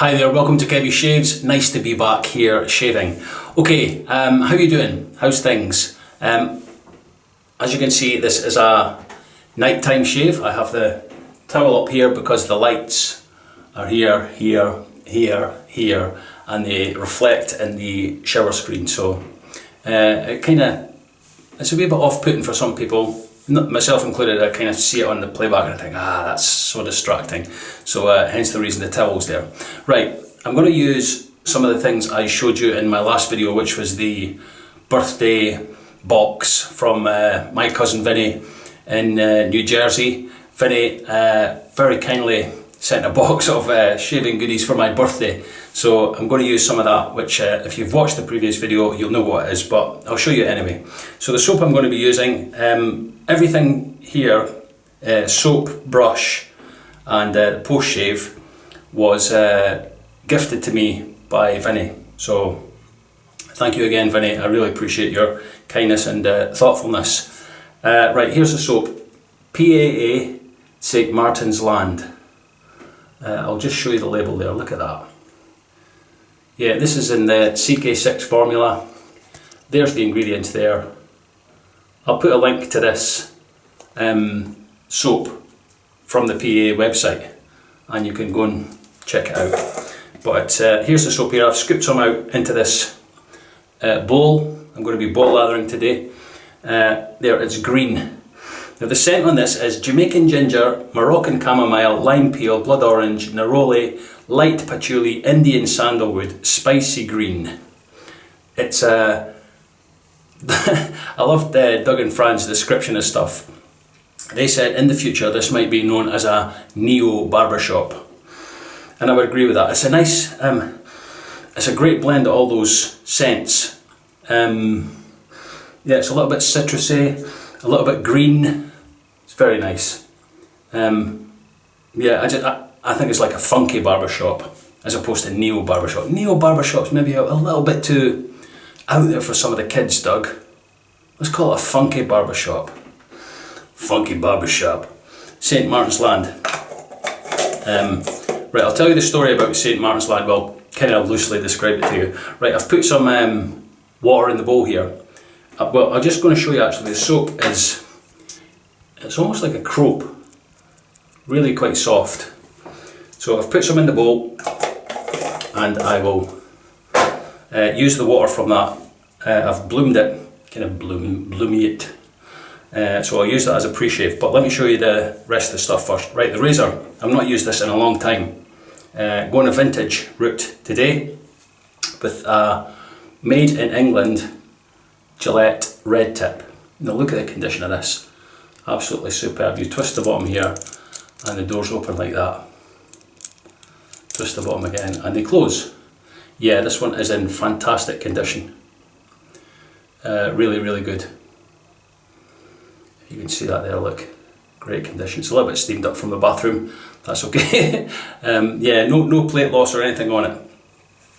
Hi there, welcome to Kevy Shaves. Nice to be back here shaving. Okay, how you doing? How's things? As you can see, this is a nighttime shave. I have the towel up here because the lights are here, here, here, and they reflect in the shower screen. So it's a wee bit off-putting for some people, myself included. I kind of see it on the playback and I think, that's so distracting. So hence the reason the towel's there. Right, I'm going to use some of the things I showed you in my last video, which was the birthday box from my cousin Vinny in New Jersey. Vinny very kindly sent a box of shaving goodies for my birthday. So I'm going to use some of that, which if you've watched the previous video, you'll know what it is, but I'll show you anyway. So the soap I'm going to be using, everything here, soap, brush, and post-shave was gifted to me by Vinny. So thank you again, Vinny. I really appreciate your kindness and thoughtfulness. Right, here's the soap. PAA, St. Martin's Land. I'll just show you the label there, look at that. Yeah, this is in the CK6 formula. There's the ingredients there. I'll put a link to this soap from the PAA website and you can go and check it out. But here's the soap here. I've scooped some out into this bowl. I'm going to be bowl lathering today. There, it's green. Now the scent on this is Jamaican ginger, Moroccan chamomile, lime peel, blood orange, neroli, light patchouli, Indian sandalwood, spicy green. It's I loved Doug and Fran's description of stuff. They said in the future this might be known as a neo barbershop, and I would agree with that. It's a nice, it's a great blend of all those scents. Yeah, it's a little bit citrusy, a little bit green. It's very nice. Yeah, I think it's like a funky barbershop as opposed to neo barbershop. Neo barbershop's maybe a little bit too out there for some of the kids, Doug. Let's call it a funky barbershop. Funky barbershop. St. Martin's Land. Right, I'll tell you the story about St. Martin's Land. Well, kind of loosely describe it to you. Right, I've put some water in the bowl here. Well, I'm just going to show you actually. The soap is, it's almost like a crope. Really quite soft. So I've put some in the bowl and I will use the water from that. I've bloomed it, kind of bloomy it. So I'll use that as a pre-shave, but let me show you the rest of the stuff first. Right, the razor, I've not used this in a long time. Going a vintage route today with a made in England Gillette Red Tip. Now look at the condition of this, absolutely superb. You twist the bottom here and the doors open like that. Twist the bottom again and they close. Yeah, this one is in fantastic condition. Really, really good. You can see that there, look. Great condition. It's a little bit steamed up from the bathroom. That's okay. Yeah, no plate loss or anything on it.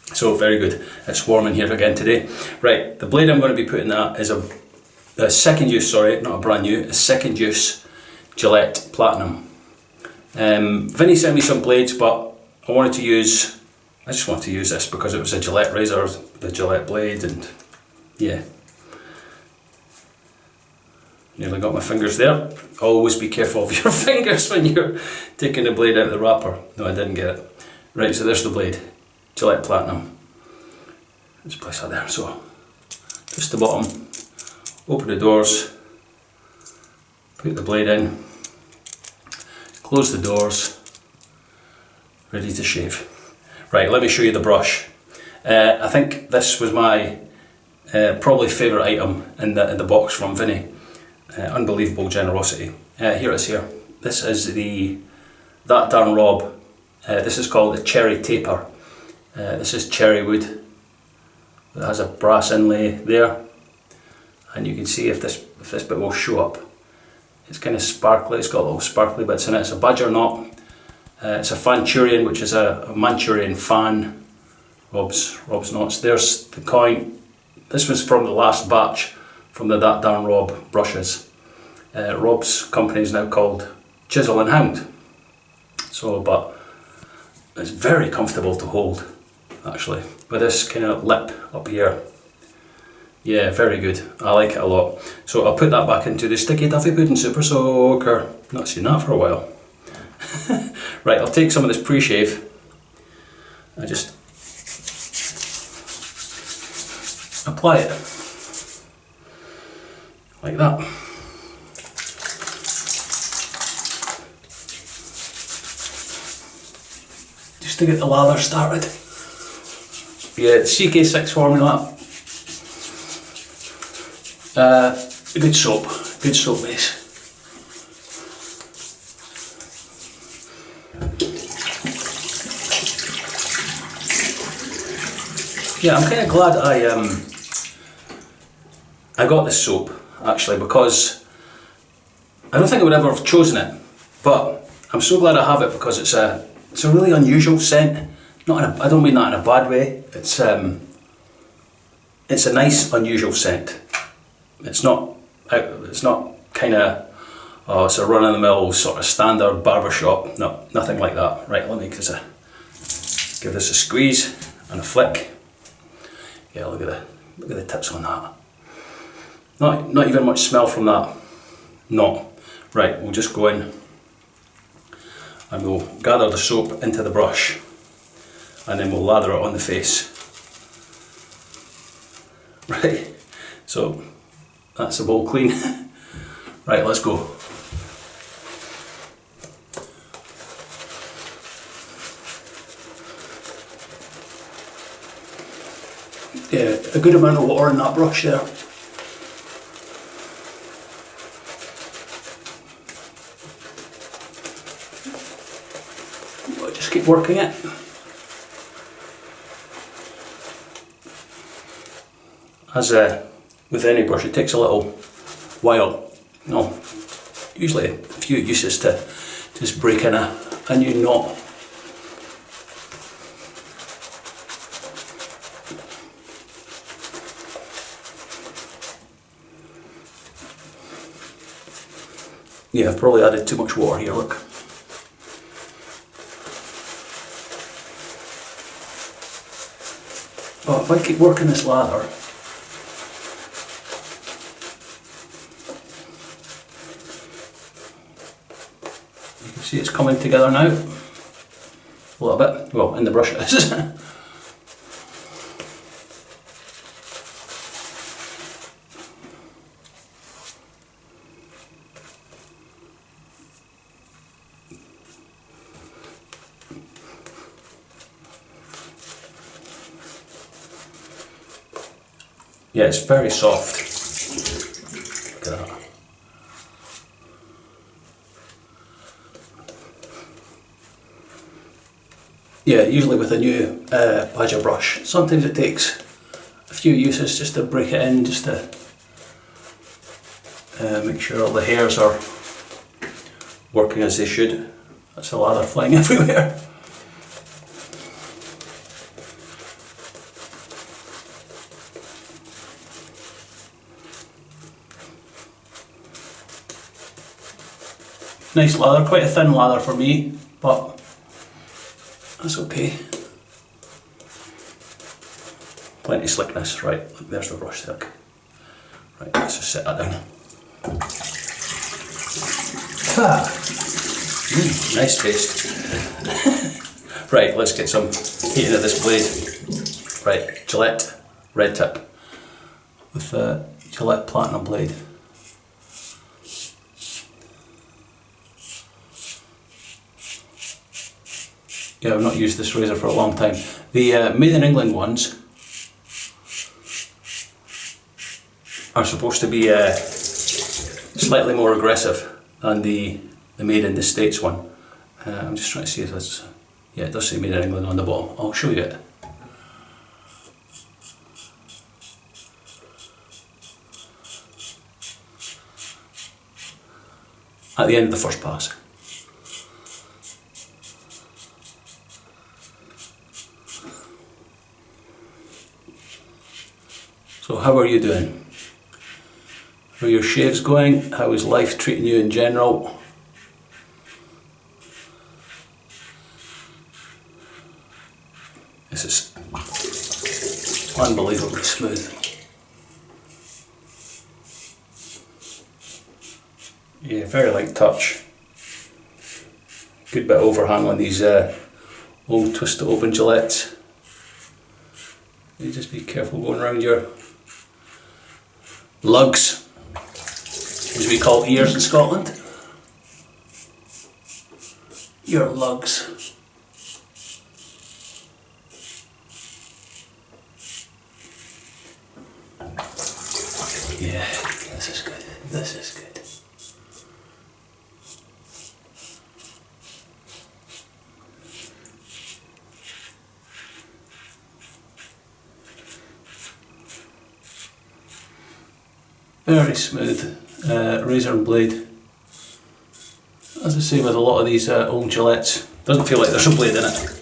So very good. It's warm in here again today. Right, the blade I'm going to be putting that is a second use, sorry, not a brand new, a second use Gillette Platinum. Vinny sent me some blades, but I just wanted to use this because it was a Gillette razor, the Gillette blade, and yeah. Nearly got my fingers there. Always be careful of your fingers when you're taking the blade out of the wrapper. No, I didn't get it. Right, so there's the blade. Gillette Platinum. Let's place that there. So, twist the bottom, open the doors, put the blade in, close the doors, ready to shave. Right, let me show you the brush. I think this was my probably favourite item in the box from Vinny. Unbelievable generosity. Here it is here. This is That Darn Rob. This is called the Cherry Taper. This is cherry wood. It has a brass inlay there. And you can see if this bit will show up. It's kind of sparkly, it's got little sparkly bits in it. It's a badger knot. It's a Fanturian, which is a Manchurian fan. Rob's knots. There's the coin. This was from the last batch from the That Darn Rob brushes. Rob's company is now called Chisel and Hound. So, but It's very comfortable to hold, actually, with this kind of lip up here. Yeah, very good. I like it a lot. So I'll put that back into the Sticky Duffy Pudding Super Soaker. Not seen that for a while. Right, I'll take some of this pre-shave. I just apply it like that. Just to get the lather started. Yeah, CK6 formula. A good soap base. Yeah, I'm kind of glad I got this soap, actually, because I don't think I would ever have chosen it, but I'm so glad I have it because it's a really unusual scent. I don't mean that in a bad way. It's a nice unusual scent. It's not kind of, oh, it's a run-of-the-mill sort of standard barbershop. No, nothing like that. Right, let me give this a squeeze and a flick. Yeah, look at the tips on that. Not even much smell from that. No. Right, we'll just go in and we'll gather the soap into the brush and then we'll lather it on the face. Right, so that's the bowl clean. Right, let's go. Yeah, a good amount of water in that brush there. We'll just keep working it. As with any brush, it takes a little while, usually a few uses to just break in a new knot. Yeah, I've probably added too much water here, look. Oh, if I keep working this lather, you can see it's coming together now. A little bit, well, in the brush it is. Yeah, it's very soft. Look at that. Yeah, usually with a new badger brush, sometimes it takes a few uses just to break it in, just to make sure all the hairs are working as they should. That's a lather flying everywhere. Nice lather, quite a thin lather for me, but that's okay. Plenty of slickness, right, look, there's the brush there. Right, let's just set that down. Nice taste. Right, let's get some heat into this blade. Right, Gillette Red Tip with a Gillette Platinum blade. Yeah, I've not used this razor for a long time. The Made in England ones are supposed to be slightly more aggressive than the Made in the States one. I'm just trying to see if that's... Yeah, it does say Made in England on the bottom. I'll show you it. At the end of the first pass. So how are you doing? How are your shaves going? How is life treating you in general? This is unbelievably smooth. Yeah, very light touch. Good bit of overhang on these old twist to open Gillettes. You just be careful going around your lugs, as we call ears in Scotland. Your lugs. Yeah, this is good. This is good. Very smooth razor and blade. As I say with a lot of these old Gillettes, doesn't feel like there's a blade in it.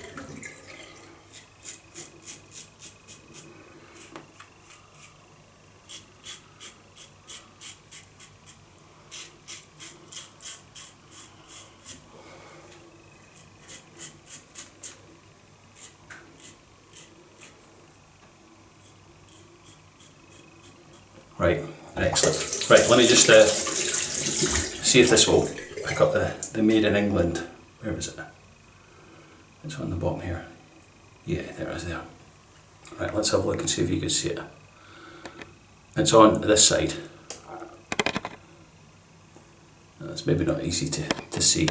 Right, excellent. Right, let me just see if this will pick up the Made in England. Where is it? It's on the bottom here. Yeah, there it is there. Right, let's have a look and see if you can see it. It's on this side. That's maybe not easy to see.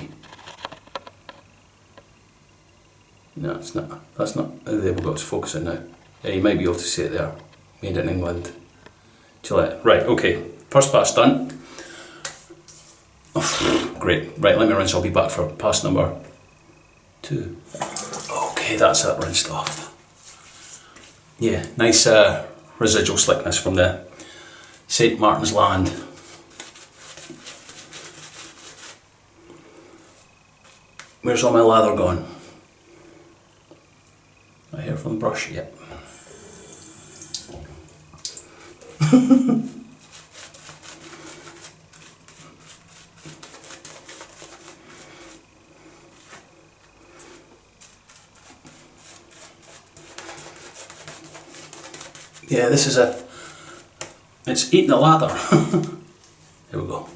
No, it's not. That's not. Oh, there we go, it's focusing now. Yeah, you might be able to see it there. Made in England. Gillette. Right, okay. First pass done. Oh, great. Right, let me rinse. I'll be back for pass number 2. Okay, that's that rinsed off. Yeah, nice residual slickness from the St. Martin's land. Where's all my lather gone? I hear from the brush, yep. Yeah, this is it's eating the lather. Here we go.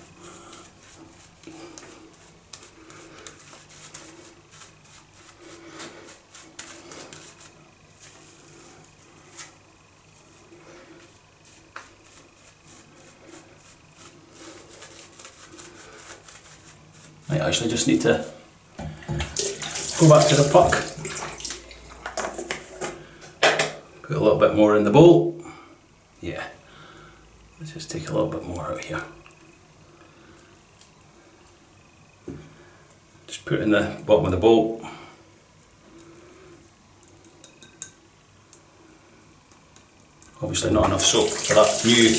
I actually just need to go back to the puck. Put a little bit more in the bowl. Yeah. Let's just take a little bit more out here. Just put it in the bottom of the bowl. Obviously not enough soap for that new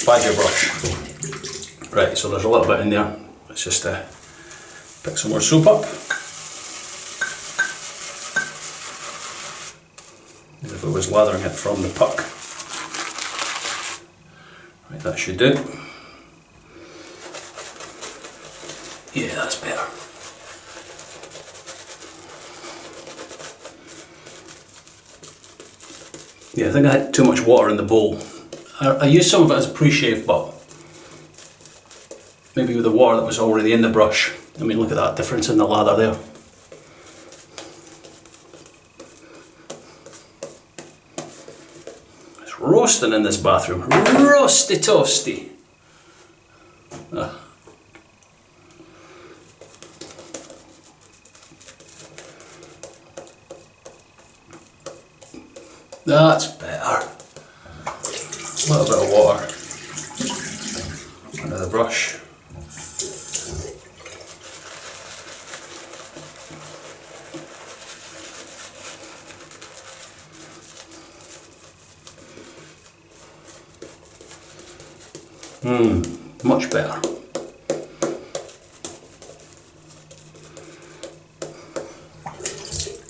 badger brush. Right, so there's a little bit in there. Let's just pick some more soap up. As if it was lathering it from the puck. Right, that should do. Yeah, that's better. Yeah, I think I had too much water in the bowl. I used some of it as a pre-shave, but maybe with the water that was already in the brush. I mean, look at that difference in the lather there. It's roasting in this bathroom. Roasty toasty. Ah. That's better. A little bit of water under the brush. Much better.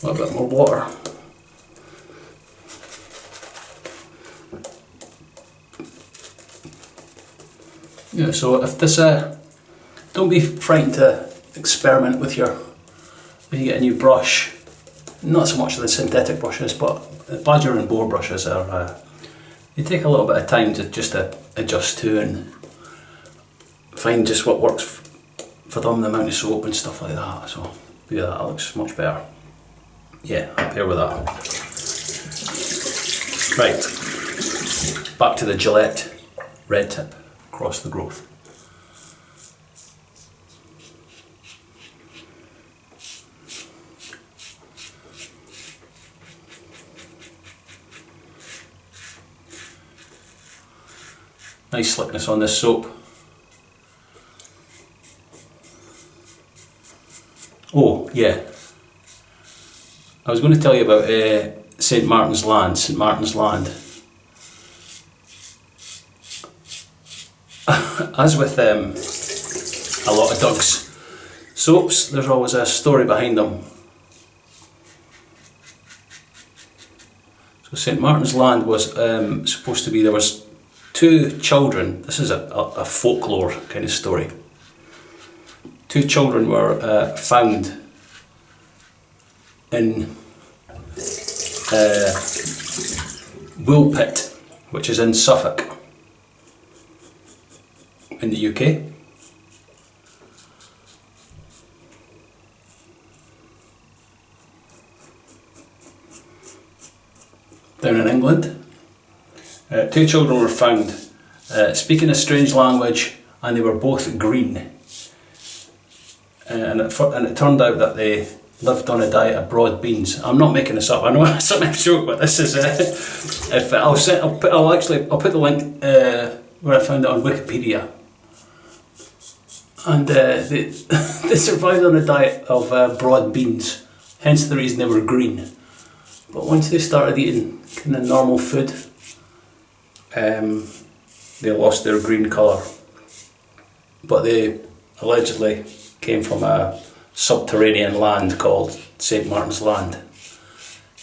A little bit more water. Yeah, so if this, don't be frightened to experiment with when you get a new brush. not so much the synthetic brushes, but Badger and Boar brushes are, they take a little bit of time to just adjust to and find just what works for them, the amount of soap and stuff like that. So yeah, that looks much better. Yeah, I'm here with that. Right, back to the Gillette Red Tip across the growth. Nice slickness on this soap. Oh yeah, I was going to tell you about St. Martin's Land. St. Martin's Land. As with a lot of Doug's soaps, there's always a story behind them. So St. Martin's Land was supposed to be, there was two children, this is a folklore kind of story. Two children were found in Woolpit, which is in Suffolk, in the UK. Down in England. Two children were found speaking a strange language, and they were both green. And it turned out that they lived on a diet of broad beans. I'm not making this up. I know it's a joke, but this is. I'll put the link where I found it on Wikipedia. And they survived on a diet of broad beans, hence the reason they were green. But once they started eating kind of normal food, they lost their green colour. But they allegedly came from a subterranean land called St. Martin's Land.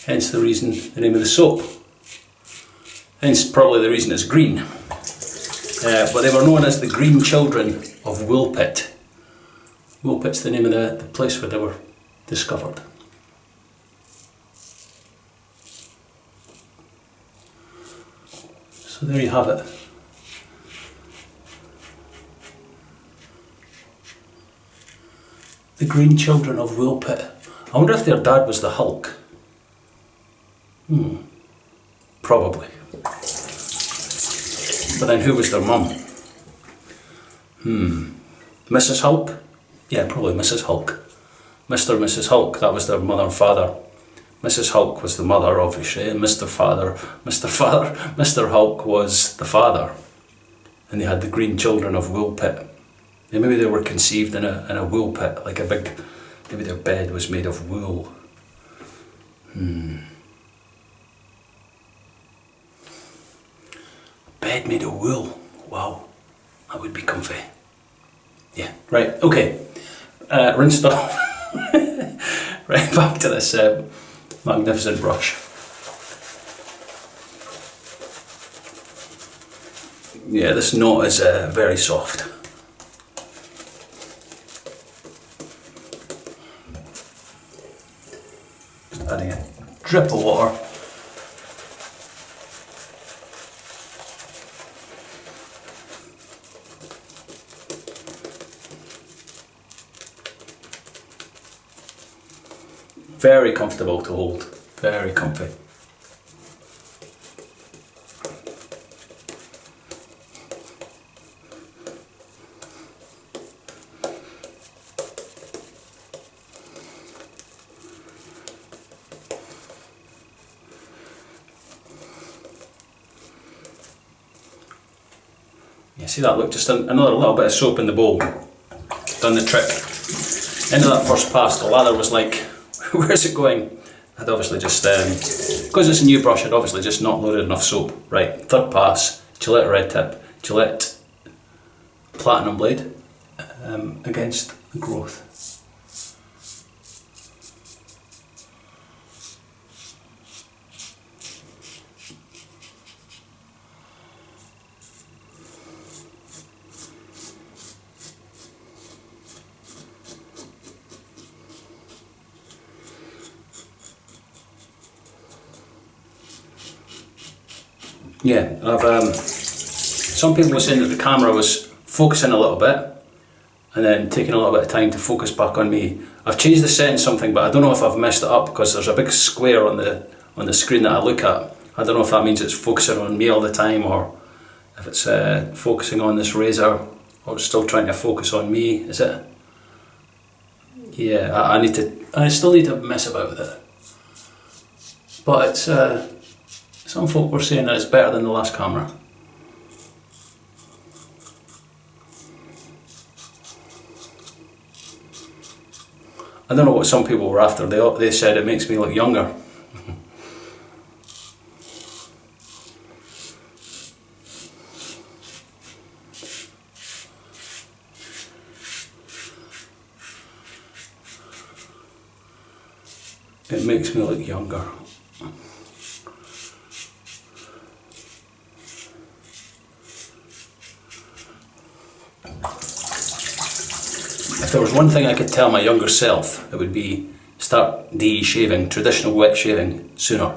Hence the reason, the name of the soap. Hence probably the reason it's green. But they were known as the Green Children of Woolpit. Woolpit's the name of the place where they were discovered. So there you have it. The Green Children of Woolpit. I wonder if their dad was the Hulk. Probably. But then who was their mum? Mrs. Hulk? Yeah, probably Mrs. Hulk. Mr. and Mrs. Hulk, that was their mother and father. Mrs. Hulk was the mother, obviously, and Mr. Hulk was the father. And they had the Green Children of Woolpit. And maybe they were conceived in a wool pit, like a big, maybe their bed was made of wool. Bed made of wool. Wow, that would be comfy. Yeah, right, okay. Rinsed off. Right, back to this magnificent brush. Yeah, this knot is very soft. Just adding a drip of water. Very comfortable to hold, very comfy. You see that? Look, just another little bit of soap in the bowl. Done the trick. End of that first pass, the lather was like, where's it going? I'd obviously just, because it's a new brush, I'd obviously just not loaded enough soap. Right, third pass, Gillette Red Tip, Gillette Platinum Blade against the growth. Yeah, some people were saying that the camera was focusing a little bit and then taking a little bit of time to focus back on me. I've changed the setting something, but I don't know if I've messed it up because there's a big square on the screen that I look at. I don't know if that means it's focusing on me all the time or if it's focusing on this razor or it's still trying to focus on me. Is it? Yeah, I still need to mess about with it. But it's some folk were saying that it's better than the last camera. I don't know what some people were after. They said it makes me look younger. It makes me look younger. If there was one thing I could tell my younger self, it would be start de-shaving, traditional wet shaving, sooner.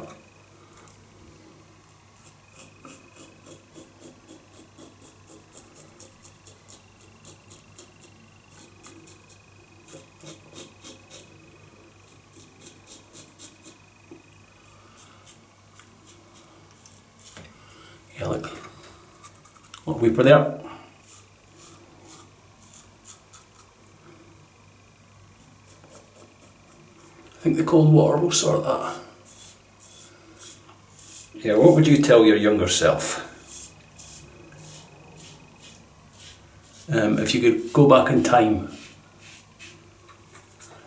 Yeah, look, little weeper there. I think the cold water will sort that. Yeah, what would you tell your younger self? If you could go back in time.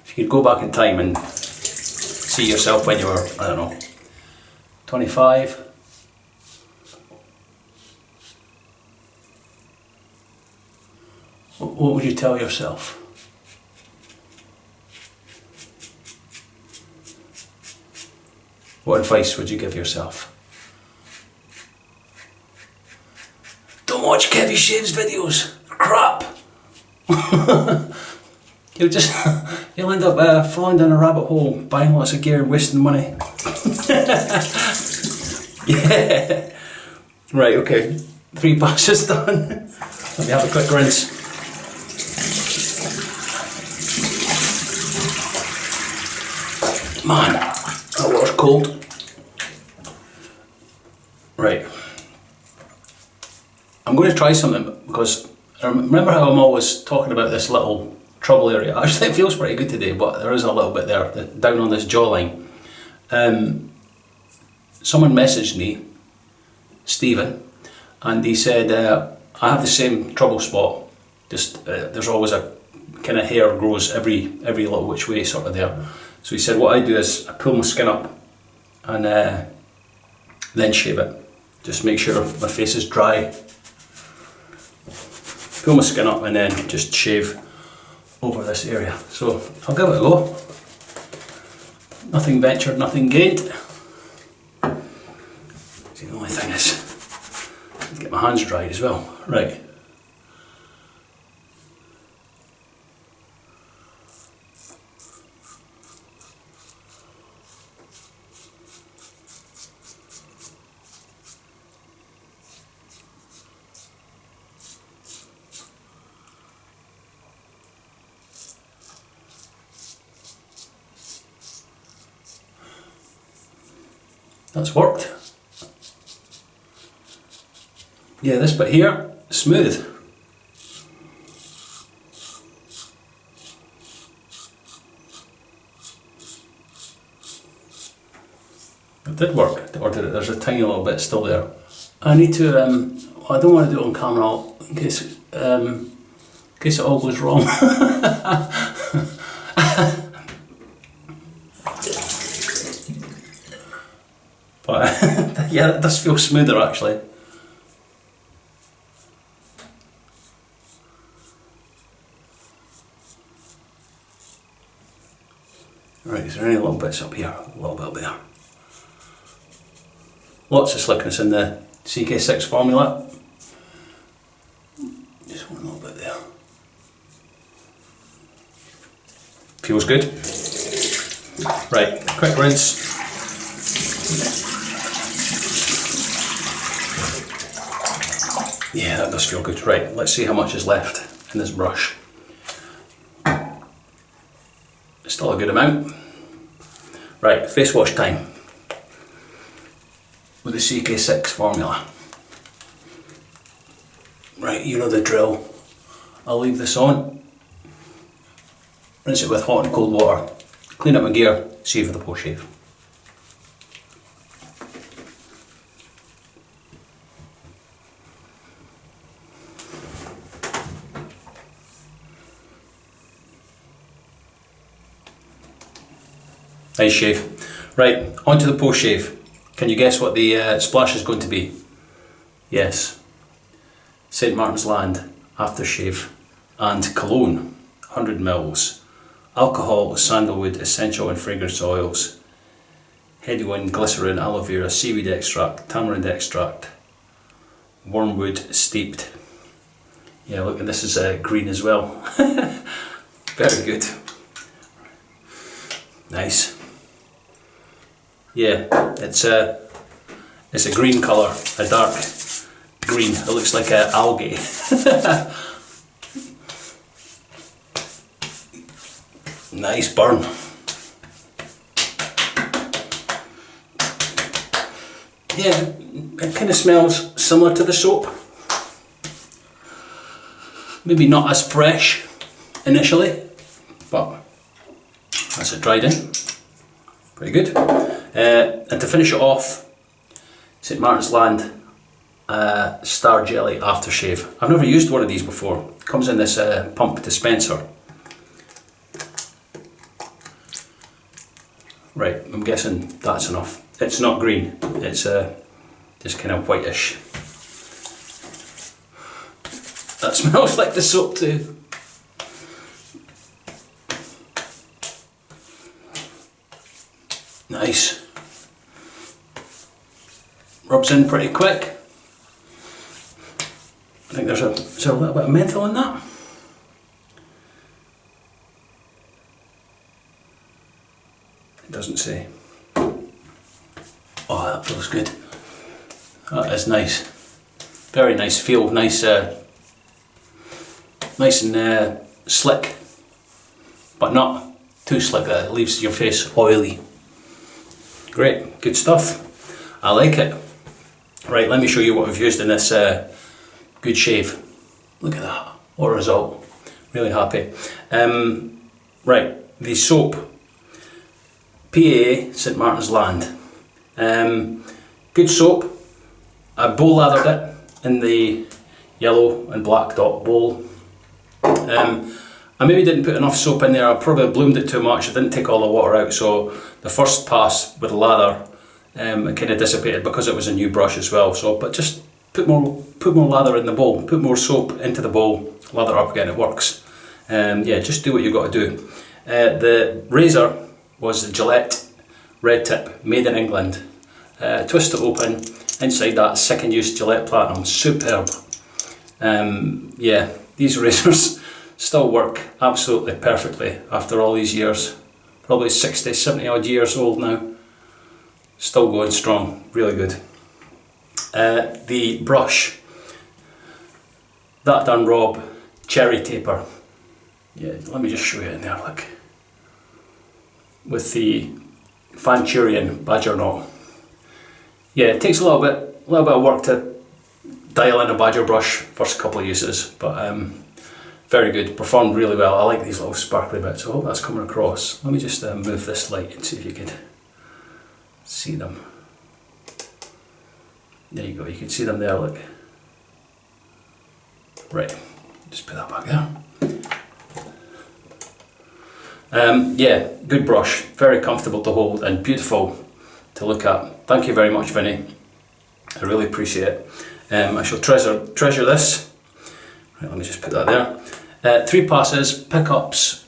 If you could go back in time and see yourself when you were, I don't know, 25. What would you tell yourself? What advice would you give yourself? Don't watch Kevy Shave's videos. They're crap. You'll end up falling down a rabbit hole, buying lots of gear and wasting money. Yeah. Right, okay. 3 passes done. Let me have a quick rinse. Man, that water's cold. Right. I'm going to try something because I remember how I'm always talking about this little trouble area. Actually, it feels pretty good today, but there is a little bit there, down on this jawline. Someone messaged me, Stephen, and he said, I have the same trouble spot. Just there's always a kind of hair grows every little which way sort of there. So he said what I do is I pull my skin up and then shave it. Just make sure my face is dry. Pull my skin up and then just shave over this area. So I'll give it a go. Nothing ventured, nothing gained. See, the only thing is, get my hands dried as well. Right. That's worked. Yeah, this bit here, smooth. It did work, or did it? There's a tiny little bit still there. I need to, I don't want to do it on camera in case it all goes wrong. But yeah, it does feel smoother actually. Right, is there any little bits up here? A little bit up there. Lots of slickness in the CK6 formula. Just one little bit there. Feels good. Right, quick rinse. that does feel good. Right, let's see how much is left in this brush. Still a good amount. Right, face wash time with the CK6 formula. Right, you know the drill. I'll leave this on, rinse it with hot and cold water, clean up my gear, see you for the post shave. Nice shave. Right, on to the post shave. Can you guess what the splash is going to be? Yes, St. Martin's Land Aftershave and Cologne, 100 ml. Alcohol, sandalwood, essential and fragrance oils, headwind, glycerin, aloe vera, seaweed extract, tamarind extract, wormwood steeped. Yeah, look, and this is green as well. Very good. Nice. Yeah, it's a green colour, a dark green. It looks like algae. Nice burn. Yeah, it kind of smells similar to the soap. Maybe not as fresh initially, but as it dried in, pretty good. And to finish it off, St. Martin's Land Star Jelly Aftershave. I've never used one of these before. It comes in this pump dispenser. Right, I'm guessing that's enough. It's not green, it's just kind of whitish. That smells like the soap too. Nice. Rubs in pretty quick. I think there's a little bit of menthol in that. It doesn't say. Oh, that feels good. That is nice. Very nice feel. Nice, nice and slick, but not too slick that it leaves your face oily. Great, good stuff. I like it. Right, let me show you what we've used in this good shave. Look at that. What a result. Really happy. Right, the soap. PAA St. Martin's Land. Good soap. I bowl lathered it in the yellow and black dot bowl. I maybe didn't put enough soap in there. I probably bloomed it too much. I didn't take all the water out, so the first pass with the lather it kind of dissipated because it was a new brush as well. So, but just put more lather in the bowl. Put more soap into the bowl. Lather up again. It works. Yeah, just do what you've got to do. The razor was the Gillette Red Tip, made in England. Twist it open. Inside that second use Gillette Platinum. Superb. Yeah, these razors still work absolutely perfectly after all these years. Probably 60, 70 odd years old now. Still going strong, really good. The brush, that done Rob Cherry Taper. Yeah, let me just show you in there, look. With the Fanturian Badger Knot. Yeah, it takes a little bit of work to dial in a badger brush first couple of uses, but very good, performed really well. I like these little sparkly bits. I hope that's coming across. Let me just move this light and see if you can see them. There you go, you can see them there, look. Right, just put that back there. Yeah, good brush, very comfortable to hold and beautiful to look at. Thank you very much, Vinny. I really appreciate it. I shall treasure this. Right, let me just put that there. 3 passes, pickups,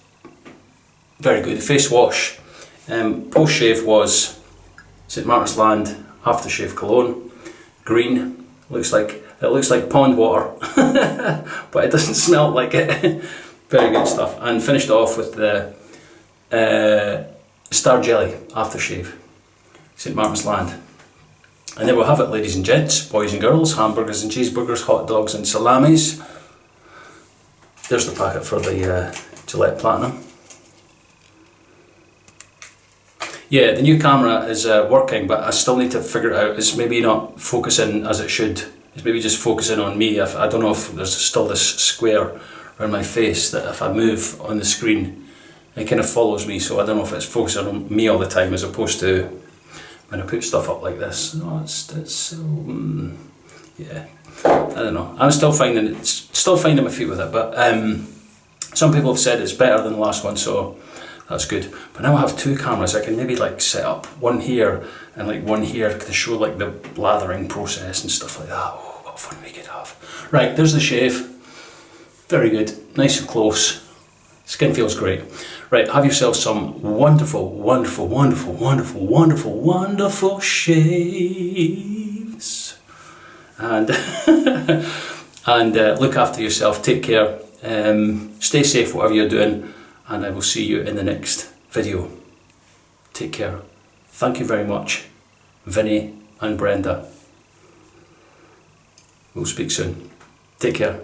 very good. Face wash, post shave was St. Martin's Land Aftershave Cologne, green. Looks like pond water, but it doesn't smell like it. Very good stuff. And finished off with the Star Jelly Aftershave, St. Martin's Land. And there we'll have it, ladies and gents, boys and girls, hamburgers and cheeseburgers, hot dogs and salamis. There's the packet for the Gillette Platinum. Yeah, the new camera is working, but I still need to figure it out. It's maybe not focusing as it should. It's maybe just focusing on me. I don't know if there's still this square around my face that if I move on the screen, it kind of follows me. So I don't know if it's focusing on me all the time as opposed to when I put stuff up like this. No, yeah, I don't know. I'm still finding my feet with it, but some people have said it's better than the last one, so that's good. But now I have two cameras. I can maybe like set up one here and like one here to show like the lathering process and stuff like that. Oh, what fun we could have. Right, there's the shave. Very good, nice and close. Skin feels great. Right, have yourself some wonderful, wonderful, wonderful, wonderful, wonderful, wonderful shaves. And and look after yourself. Take care. Stay safe, whatever you're doing. And I will see you in the next video. Take care. Thank you very much, Vinny and Brenda. We'll speak soon. Take care.